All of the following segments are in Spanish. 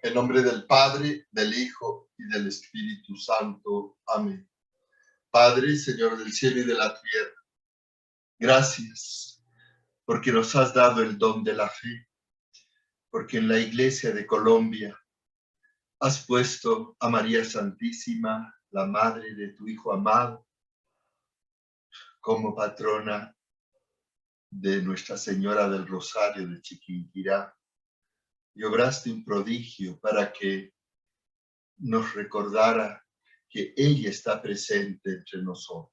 En nombre del Padre, del Hijo y del Espíritu Santo. Amén. Padre, Señor del cielo y de la tierra, gracias porque nos has dado el don de la fe, porque en la Iglesia de Colombia has puesto a María Santísima, la Madre de tu Hijo amado, como patrona de Nuestra Señora del Rosario de Chiquinquirá, y obraste un prodigio para que nos recordara que ella está presente entre nosotros.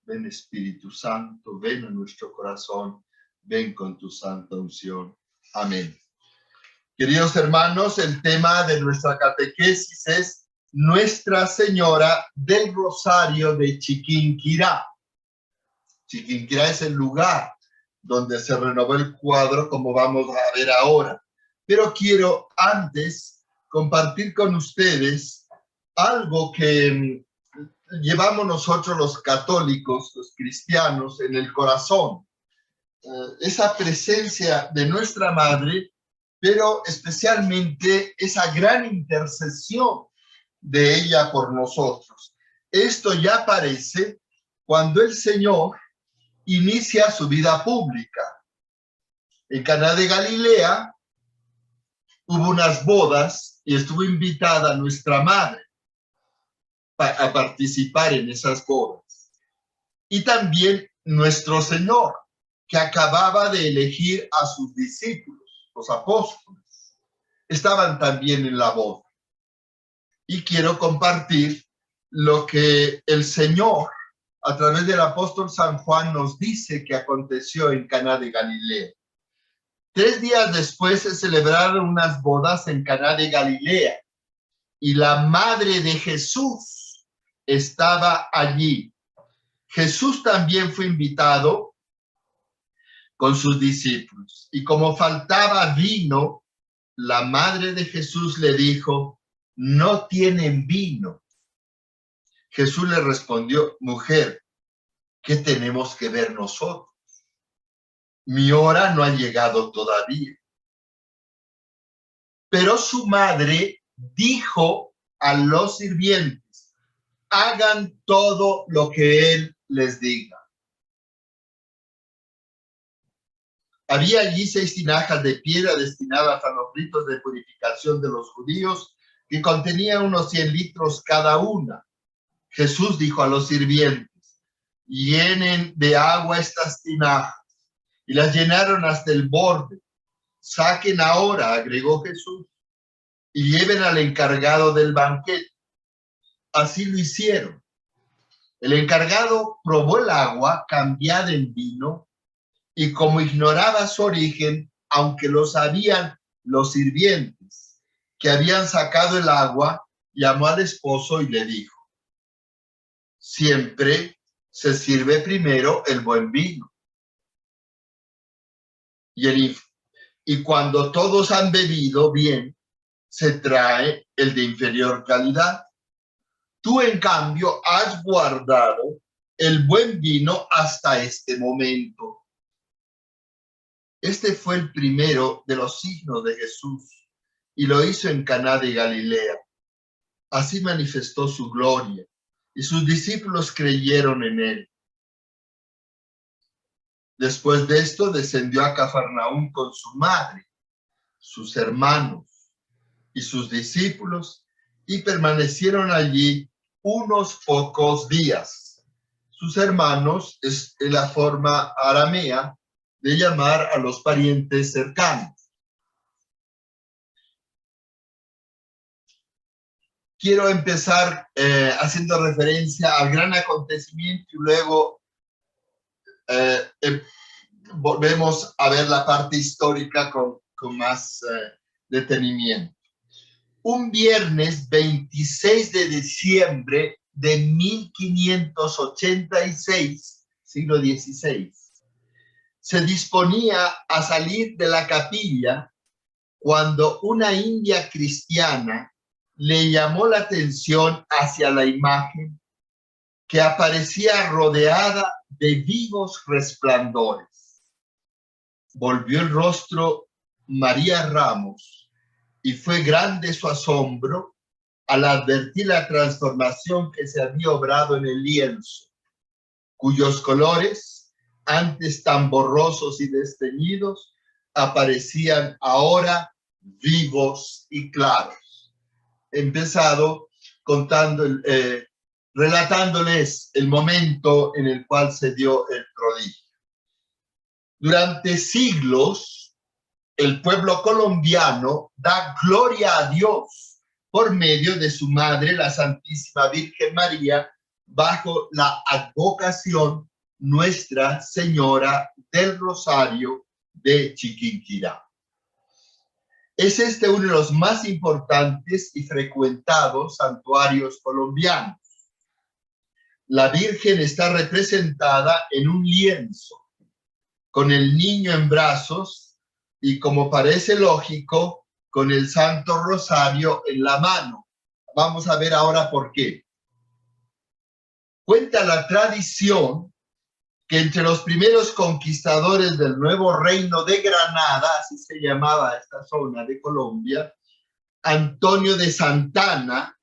Ven Espíritu Santo, ven a nuestro corazón, ven con tu santa unción. Amén. Queridos hermanos, el tema de nuestra catequesis es Nuestra Señora del Rosario de Chiquinquirá. Chiquinquirá es el lugar donde se renovó el cuadro, como vamos a ver ahora. Pero quiero antes compartir con ustedes algo que llevamos nosotros los católicos, los cristianos, en el corazón. Esa presencia de nuestra Madre, pero especialmente esa gran intercesión de ella por nosotros. Esto ya aparece cuando el Señor inicia su vida pública. En Caná de Galilea hubo unas bodas y estuvo invitada nuestra Madre a participar en esas bodas. Y también nuestro Señor, que acababa de elegir a sus discípulos, los apóstoles, estaban también en la boda. Y quiero compartir lo que el Señor, a través del apóstol San Juan, nos dice que aconteció en Caná de Galilea. 3 días después se celebraron unas bodas en Caná de Galilea y la madre de Jesús estaba allí. Jesús también fue invitado con sus discípulos. Y como faltaba vino, la madre de Jesús le dijo, no tienen vino. Jesús le respondió, mujer, ¿qué tenemos que ver nosotros? Mi hora no ha llegado todavía. Pero su madre dijo a los sirvientes, hagan todo lo que él les diga. Había allí 6 tinajas de piedra destinadas a los ritos de purificación de los judíos, que contenían unos 100 litros cada una. Jesús dijo a los sirvientes, llenen de agua estas tinajas, y las llenaron hasta el borde. Saquen ahora, agregó Jesús, y lleven al encargado del banquete. Así lo hicieron. El encargado probó el agua cambiada en vino, y como ignoraba su origen, aunque lo sabían los sirvientes que habían sacado el agua, llamó al esposo y le dijo, siempre se sirve primero el buen vino. Y cuando todos han bebido bien, se trae el de inferior calidad. Tú, en cambio, has guardado el buen vino hasta este momento. Este fue el primero de los signos de Jesús y lo hizo en Caná de Galilea. Así manifestó su gloria y sus discípulos creyeron en él. Después de esto descendió a Cafarnaúm con su madre, sus hermanos y sus discípulos y permanecieron allí unos pocos días. Sus hermanos es la forma aramea de llamar a los parientes cercanos. Quiero empezar haciendo referencia al gran acontecimiento y luego volvemos a ver la parte histórica con más detenimiento. Un viernes 26 de diciembre de 1586, siglo XVI, se disponía a salir de la capilla cuando una india cristiana le llamó la atención hacia la imagen que aparecía rodeada de vivos resplandores. Volvió el rostro María Ramos y fue grande su asombro al advertir la transformación que se había obrado en el lienzo, cuyos colores, antes tan borrosos y desteñidos, aparecían ahora vivos y claros. He empezado relatándoles el momento en el cual se dio el prodigio. Durante siglos, el pueblo colombiano da gloria a Dios por medio de su madre, la Santísima Virgen María, bajo la advocación Nuestra Señora del Rosario de Chiquinquirá. Es este uno de los más importantes y frecuentados santuarios colombianos. La Virgen está representada en un lienzo, con el niño en brazos y, como parece lógico, con el Santo Rosario en la mano. Vamos a ver ahora por qué. Cuenta la tradición que entre los primeros conquistadores del nuevo reino de Granada, así se llamaba esta zona de Colombia, Antonio de Santana,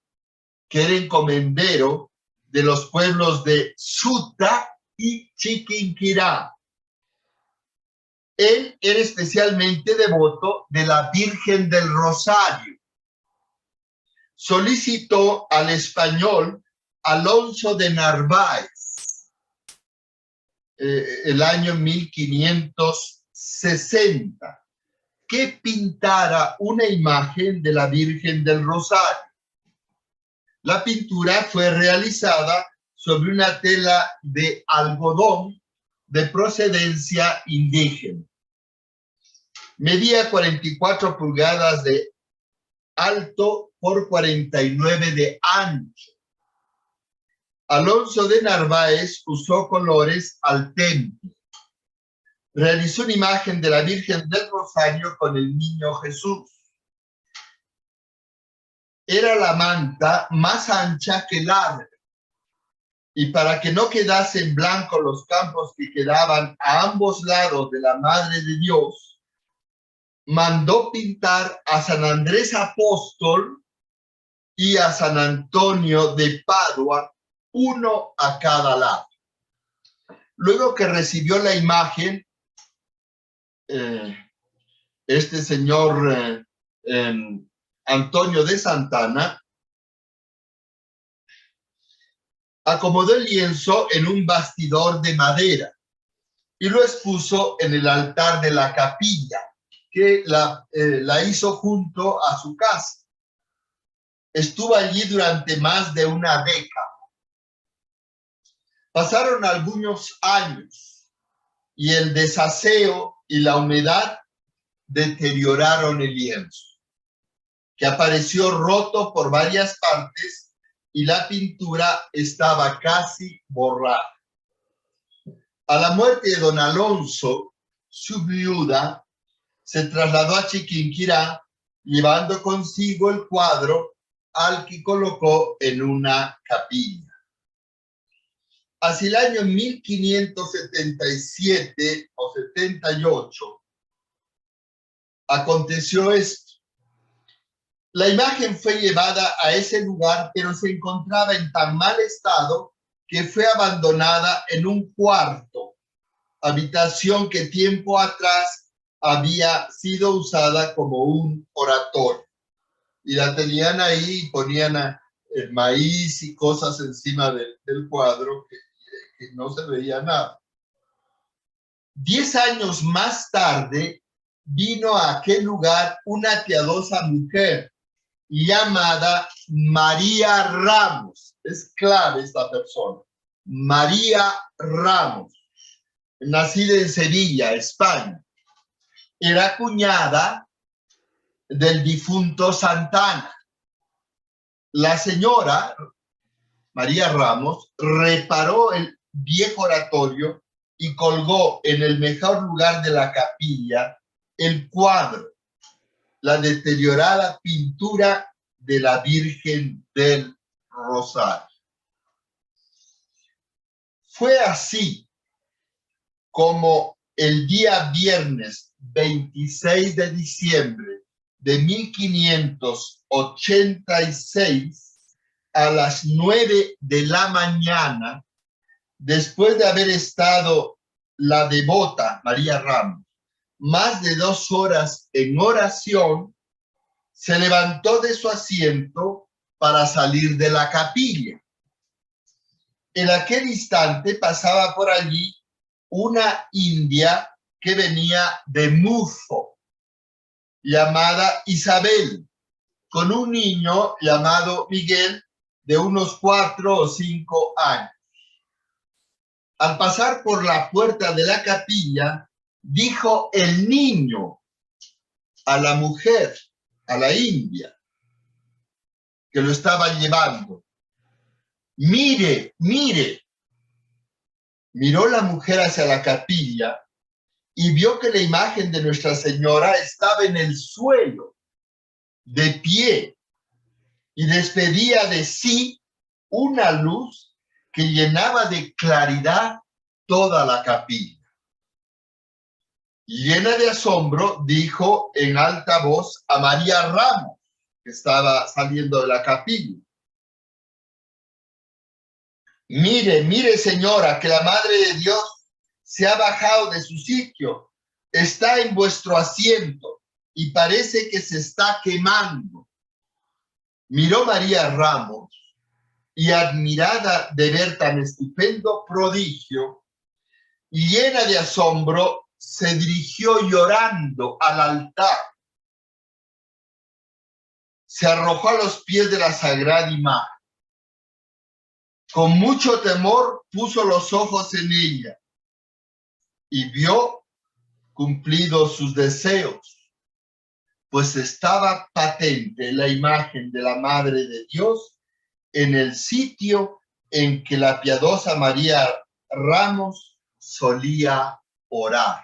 que era encomendero de los pueblos de Suta y Chiquinquirá. Él era especialmente devoto de la Virgen del Rosario. Solicitó al español Alonso de Narváez, el año 1560, que pintara una imagen de la Virgen del Rosario. La pintura fue realizada sobre una tela de algodón de procedencia indígena. Medía 44 pulgadas de alto por 49 de ancho. Alonso de Narváez usó colores al temple. Realizó una imagen de la Virgen del Rosario con el niño Jesús. Era la manta más ancha que larga, y para que no quedase en blanco los campos que quedaban a ambos lados de la Madre de Dios, mandó pintar a San Andrés Apóstol y a San Antonio de Padua, uno a cada lado. Luego que recibió la imagen, este señor Antonio de Santana acomodó el lienzo en un bastidor de madera y lo expuso en el altar de la capilla, que la hizo junto a su casa. Estuvo allí durante más de una década. Pasaron algunos años y el desaseo y la humedad deterioraron el lienzo, que apareció roto por varias partes y la pintura estaba casi borrada. A la muerte de don Alonso, su viuda se trasladó a Chiquinquirá, llevando consigo el cuadro al que colocó en una capilla. Hacia el año 1577 o 78, aconteció esto. La imagen fue llevada a ese lugar, pero se encontraba en tan mal estado que fue abandonada en un cuarto, habitación que tiempo atrás había sido usada como un oratorio. Y la tenían ahí y ponían maíz y cosas encima del cuadro que no se veía nada. 10 años más tarde vino a aquel lugar una piadosa mujer llamada María Ramos. Es clave esta persona. María Ramos, nacida en Sevilla, España. Era cuñada del difunto Santana. La señora María Ramos reparó el viejo oratorio y colgó en el mejor lugar de la capilla el cuadro, la deteriorada pintura de la Virgen del Rosario. Fue así como el día viernes 26 de diciembre de 1586 a las 9 de la mañana, después de haber estado la devota María Ramos más de 2 horas en oración, se levantó de su asiento para salir de la capilla. En aquel instante pasaba por allí una india que venía de Mufo, llamada Isabel, con un niño llamado Miguel de unos 4 o 5 años. Al pasar por la puerta de la capilla, dijo el niño a la mujer, a la india, que lo estaba llevando: mire, mire. Miró la mujer hacia la capilla y vio que la imagen de Nuestra Señora estaba en el suelo, de pie, y despedía de sí una luz que llenaba de claridad toda la capilla. Llena de asombro, dijo en alta voz a María Ramos, que estaba saliendo de la capilla: mire, mire, señora, que la Madre de Dios se ha bajado de su sitio, está en vuestro asiento y parece que se está quemando. Miró María Ramos y, admirada de ver tan estupendo prodigio, llena de asombro, se dirigió llorando al altar. Se arrojó a los pies de la sagrada imagen. Con mucho temor puso los ojos en ella y vio cumplidos sus deseos, pues estaba patente la imagen de la Madre de Dios en el sitio en que la piadosa María Ramos solía orar,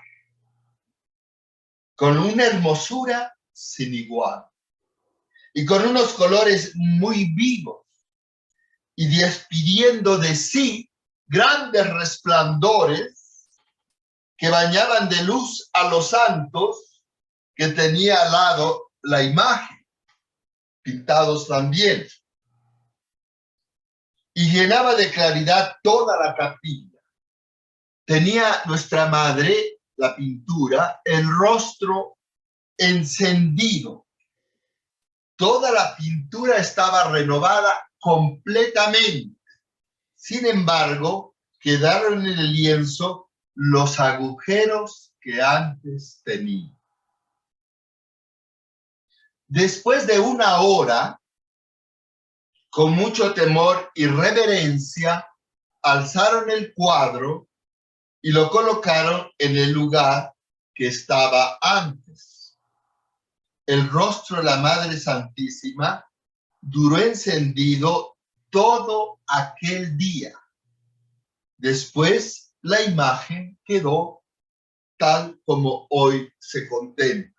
con una hermosura sin igual y con unos colores muy vivos, y despidiendo de sí grandes resplandores que bañaban de luz a los santos que tenía al lado la imagen, pintados también, y llenaba de claridad toda la capilla. Tenía nuestra madre, la pintura, el rostro encendido. Toda la pintura estaba renovada completamente. Sin embargo, quedaron en el lienzo los agujeros que antes tenía. Después de 1 hora, con mucho temor y reverencia, alzaron el cuadro y lo colocaron en el lugar que estaba antes. El rostro de la Madre Santísima duró encendido todo aquel día. Después, la imagen quedó tal como hoy se contempla.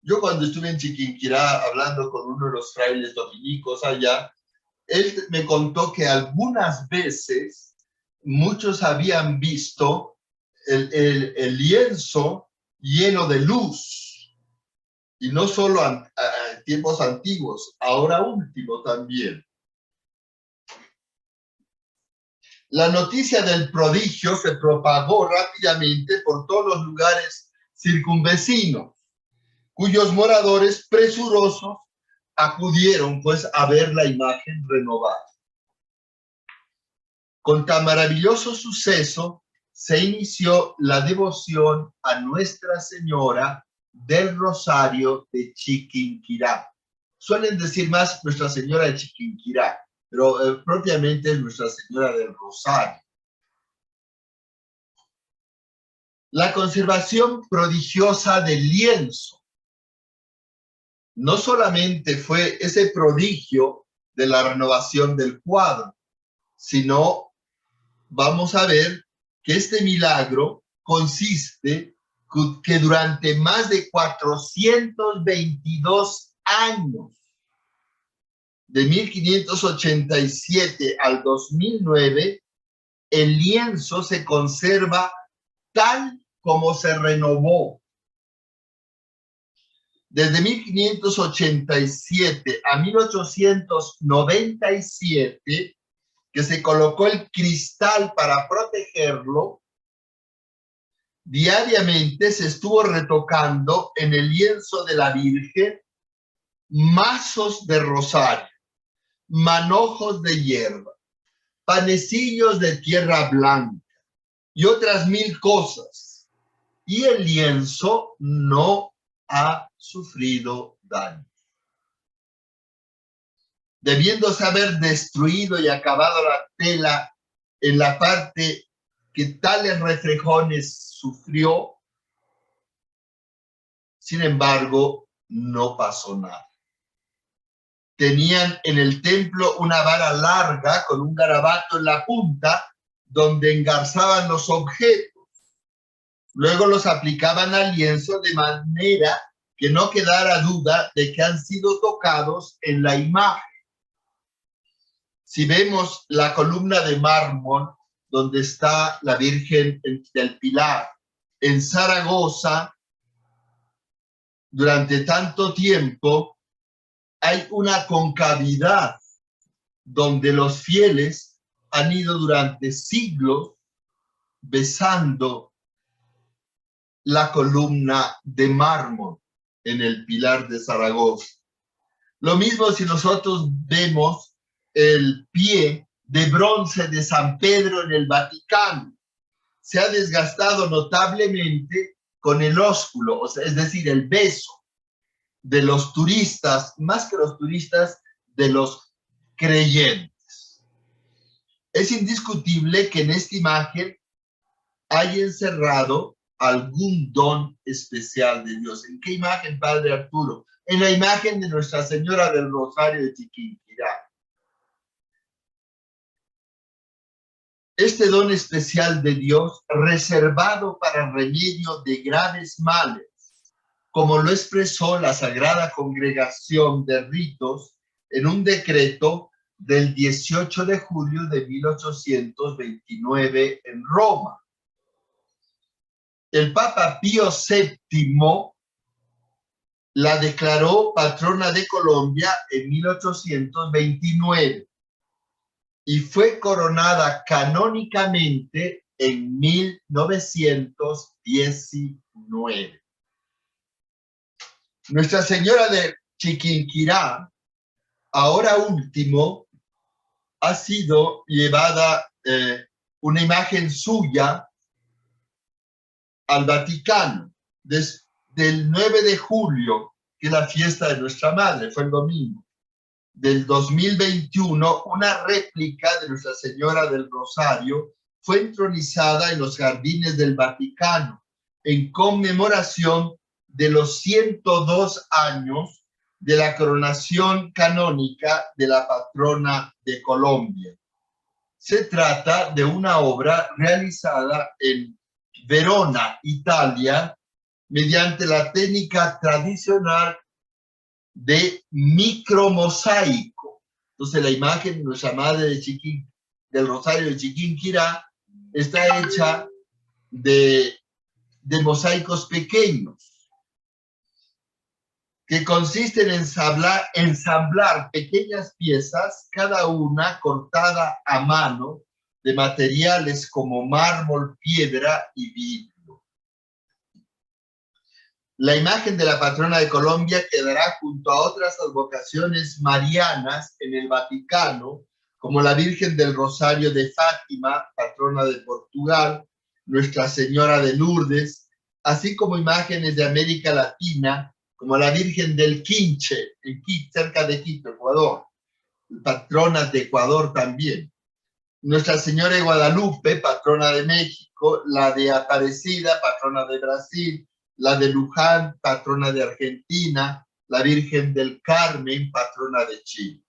Yo, cuando estuve en Chiquinquirá hablando con uno de los frailes dominicos allá, él me contó que algunas veces muchos habían visto el lienzo lleno de luz, y no solo a tiempos antiguos, ahora último también. La noticia del prodigio se propagó rápidamente por todos los lugares circunvecinos, cuyos moradores presurosos acudieron pues a ver la imagen renovada. Con tan maravilloso suceso se inició la devoción a Nuestra Señora del Rosario de Chiquinquirá. Suelen decir más Nuestra Señora de Chiquinquirá, pero propiamente es Nuestra Señora del Rosario. La conservación prodigiosa del lienzo no solamente fue ese prodigio de la renovación del cuadro, sino vamos a ver que este milagro consiste que durante más de 422 años, de 1587 al 2009, el lienzo se conserva tal como se renovó. Desde 1587 a 1897, que se colocó el cristal para protegerlo, diariamente se estuvo retocando en el lienzo de la Virgen mazos de rosario, manojos de hierba, panecillos de tierra blanca y otras 1000 cosas. Y el lienzo no ha sufrido daño. Debiéndose haber destruido y acabado la tela en la parte que tales reflejones sufrió, sin embargo, no pasó nada. Tenían en el templo una vara larga con un garabato en la punta donde engarzaban los objetos. Luego los aplicaban al lienzo de manera que no quedara duda de que han sido tocados en la imagen. Si vemos la columna de mármol donde está la Virgen del Pilar en Zaragoza, durante tanto tiempo hay una concavidad donde los fieles han ido durante siglos besando la columna de mármol en el Pilar de Zaragoza. Lo mismo si nosotros vemos el pie de bronce de San Pedro en el Vaticano. Se ha desgastado notablemente con el ósculo, o sea, es decir, el beso de los turistas, más que los turistas, de los creyentes. Es indiscutible que en esta imagen hay encerrado algún don especial de Dios. ¿En qué imagen, Padre Arturo? En la imagen de Nuestra Señora del Rosario de Chiquinquirá. Este don especial de Dios, reservado para remedio de graves males, como lo expresó la Sagrada Congregación de Ritos en un decreto del 18 de julio de 1829 en Roma. El Papa Pío VII la declaró patrona de Colombia en 1829 y fue coronada canónicamente en 1919. Nuestra Señora de Chiquinquirá, ahora último, ha sido llevada una imagen suya al Vaticano desde el 9 de julio, que es la fiesta de nuestra Madre, fue el domingo, del 2021, una réplica de Nuestra Señora del Rosario fue entronizada en los jardines del Vaticano en conmemoración de los 102 años de la coronación canónica de la patrona de Colombia. Se trata de una obra realizada en Verona, Italia, mediante la técnica tradicional de micromosaico. Entonces la imagen de nuestra Madre del Rosario de Chiquinquirá está hecha de mosaicos pequeños que consisten en ensamblar pequeñas piezas, cada una cortada a mano, de materiales como mármol, piedra y vidrio. La imagen de la patrona de Colombia quedará junto a otras advocaciones marianas en el Vaticano, como la Virgen del Rosario de Fátima, patrona de Portugal, Nuestra Señora de Lourdes, así como imágenes de América Latina, como la Virgen del Quinche, cerca de Quito, Ecuador, patrona de Ecuador también. Nuestra Señora de Guadalupe, patrona de México, la de Aparecida, patrona de Brasil, la de Luján, patrona de Argentina, la Virgen del Carmen, patrona de Chile.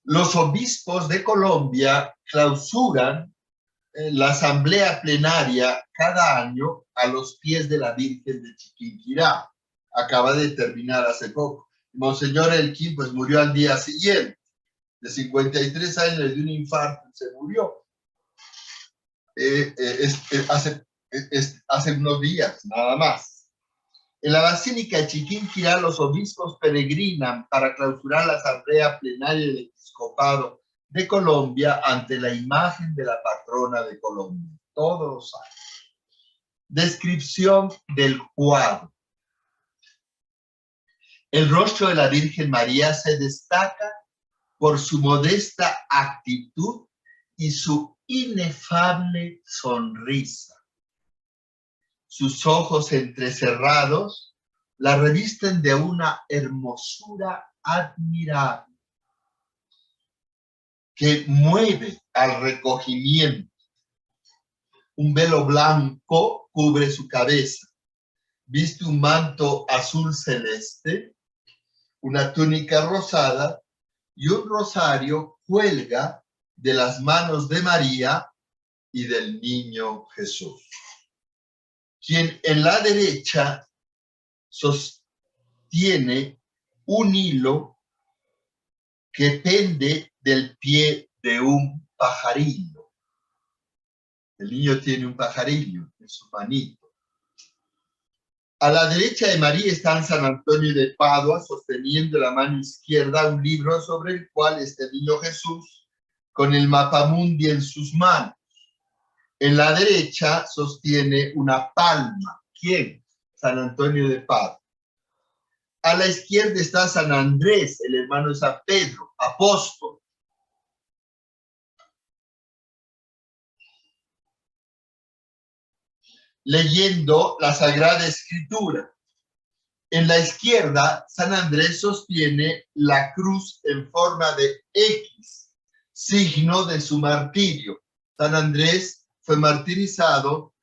Los obispos de Colombia clausuran la asamblea plenaria cada año a los pies de la Virgen de Chiquinquirá. Acaba de terminar hace poco. Monseñor Elkin pues murió al día siguiente, de 53 años, de un infarto, se murió. Hace unos días, nada más. En la Basílica de Chiquinquirá, los obispos peregrinan para clausurar la asamblea plenaria del episcopado de Colombia ante la imagen de la patrona de Colombia, todos los años. Descripción del cuadro. El rostro de la Virgen María se destaca por su modesta actitud y su inefable sonrisa. Sus ojos entrecerrados la revisten de una hermosura admirable que mueve al recogimiento. Un velo blanco cubre su cabeza. Viste un manto azul celeste, una túnica rosada y un rosario cuelga de las manos de María y del niño Jesús, quien en la derecha sostiene un hilo que pende del pie de un pajarillo. El niño tiene un pajarillo en su manito. A la derecha de María está San Antonio de Padua sosteniendo en la mano izquierda un libro sobre el cual está el niño Jesús con el mapamundi en sus manos. En la derecha sostiene una palma. ¿Quién? San Antonio de Padua. A la izquierda está San Andrés, el hermano de San Pedro, apóstol. Leyendo la Sagrada Escritura. En la izquierda, San Andrés sostiene la cruz en forma de X, signo de su martirio. San Andrés fue martirizado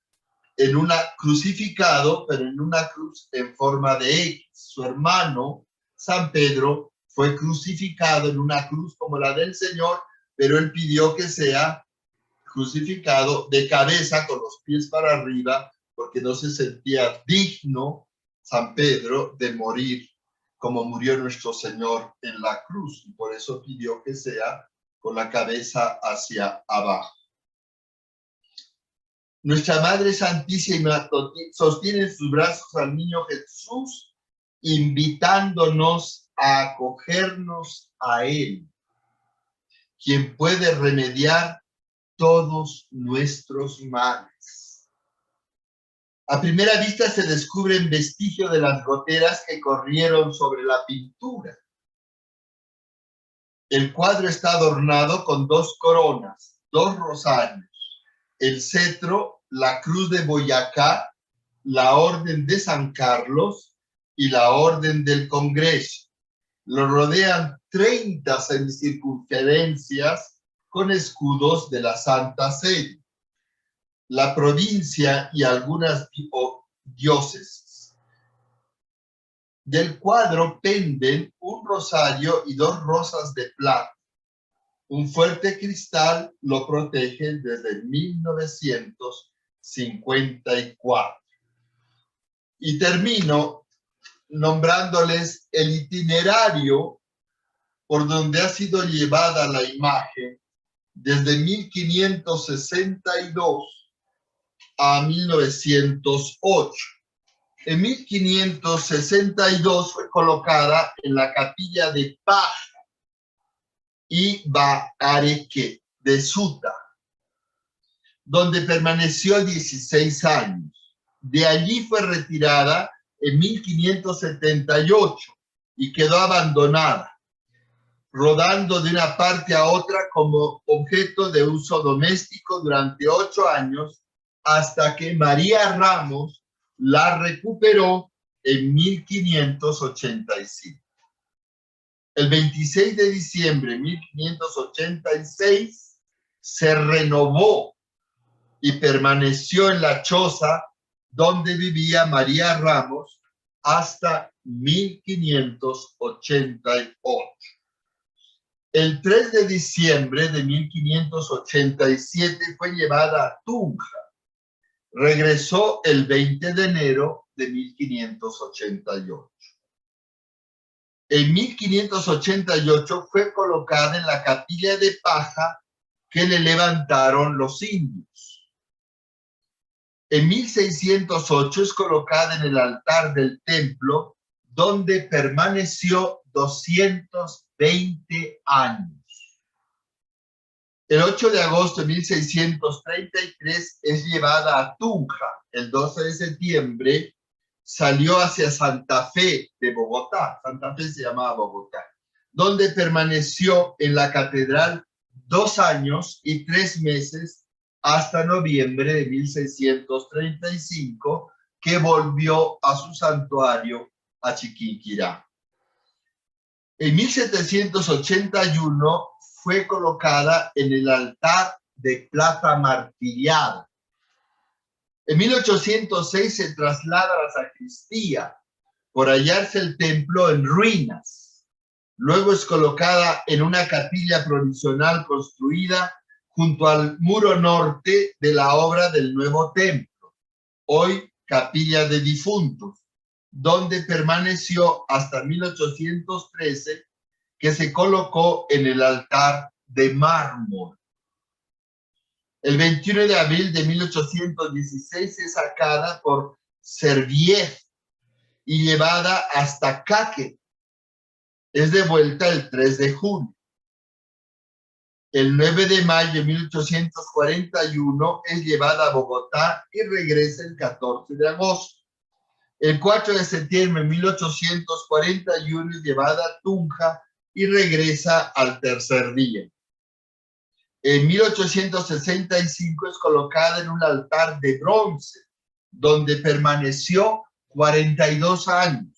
crucificado, pero en una cruz en forma de X. Su hermano, San Pedro, fue crucificado en una cruz como la del Señor, pero él pidió que sea crucificado de cabeza con los pies para arriba, porque no se sentía digno San Pedro de morir como murió nuestro Señor en la cruz. Y por eso pidió que sea con la cabeza hacia abajo. Nuestra Madre Santísima sostiene en sus brazos al niño Jesús, invitándonos a acogernos a Él, quien puede remediar todos nuestros males. A primera vista se descubren vestigios de las goteras que corrieron sobre la pintura. El cuadro está adornado con 2 coronas, 2 rosarios, el cetro, la cruz de Boyacá, la orden de San Carlos y la orden del Congreso. Lo rodean 30 semicircunferencias con escudos de la Santa Sede, la provincia y algunas diócesis. Del cuadro penden un rosario y 2 rosas de plata. Un fuerte cristal lo protege desde 1954. Y termino nombrándoles el itinerario por donde ha sido llevada la imagen desde 1562 a 1908. En 1562 fue colocada en la capilla de Paja y Baareque de Suta, donde permaneció 16 años. De allí fue retirada en 1578 y quedó abandonada, rodando de una parte a otra como objeto de uso doméstico durante 8 años, hasta que María Ramos la recuperó en 1585. El 26 de diciembre de 1586 se renovó y permaneció en la choza donde vivía María Ramos hasta 1588. El 3 de diciembre de 1587 fue llevada a Tunja. Regresó el 20 de enero de 1588. En 1588 fue colocada en la capilla de Paja que le levantaron los indios. En 1608 es colocada en el altar del templo, donde permaneció 220 años. El 8 de agosto de 1633 es llevada a Tunja. El 12 de septiembre salió hacia Santa Fe de Bogotá. Santa Fe se llamaba Bogotá, donde permaneció en la catedral 2 años y 3 meses hasta noviembre de 1635, que volvió a su santuario a Chiquinquirá. En 1781 fue colocada en el altar de plata martiriada. En 1806 se traslada a la sacristía por hallarse el templo en ruinas. Luego es colocada en una capilla provisional construida junto al muro norte de la obra del nuevo templo, hoy capilla de difuntos, donde permaneció hasta 1813, que se colocó en el altar de mármol. El 21 de abril de 1816 es sacada por Serviev y llevada hasta Caque. Es devuelta el 3 de junio. El 9 de mayo de 1841 es llevada a Bogotá y regresa el 14 de agosto. El 4 de septiembre de 1841 es llevada a Tunja y regresa al tercer día. En 1865 es colocada en un altar de bronce, donde permaneció 42 años.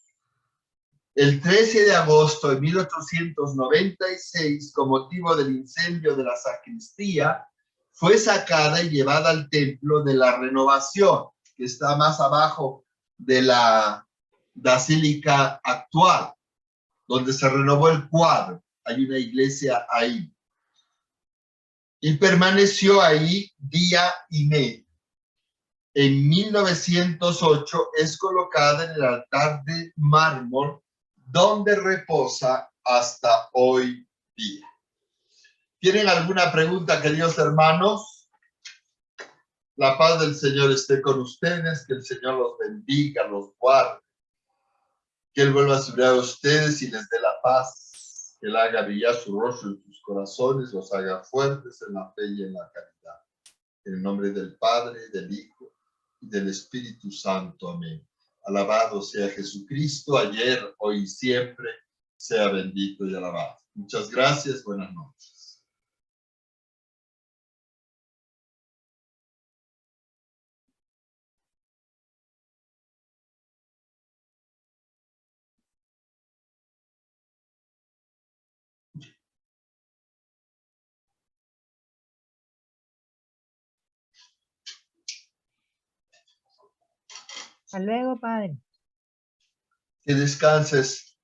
El 13 de agosto de 1896, con motivo del incendio de la sacristía, fue sacada y llevada al Templo de la Renovación, que está más abajo de la basílica actual, donde se renovó el cuadro. Hay una iglesia ahí. Y permaneció ahí día y medio. En 1908 es colocada en el altar de mármol, donde reposa hasta hoy día. ¿Tienen alguna pregunta, queridos hermanos? La paz del Señor esté con ustedes, que el Señor los bendiga, los guarde, que Él vuelva a subir a ustedes y les dé la paz, que Él haga brillar su rostro en sus corazones, los haga fuertes en la fe y en la caridad. En el nombre del Padre, del Hijo y del Espíritu Santo. Amén. Alabado sea Jesucristo, ayer, hoy y siempre, sea bendito y alabado. Muchas gracias, buenas noches. Hasta luego, Padre. Que descanses.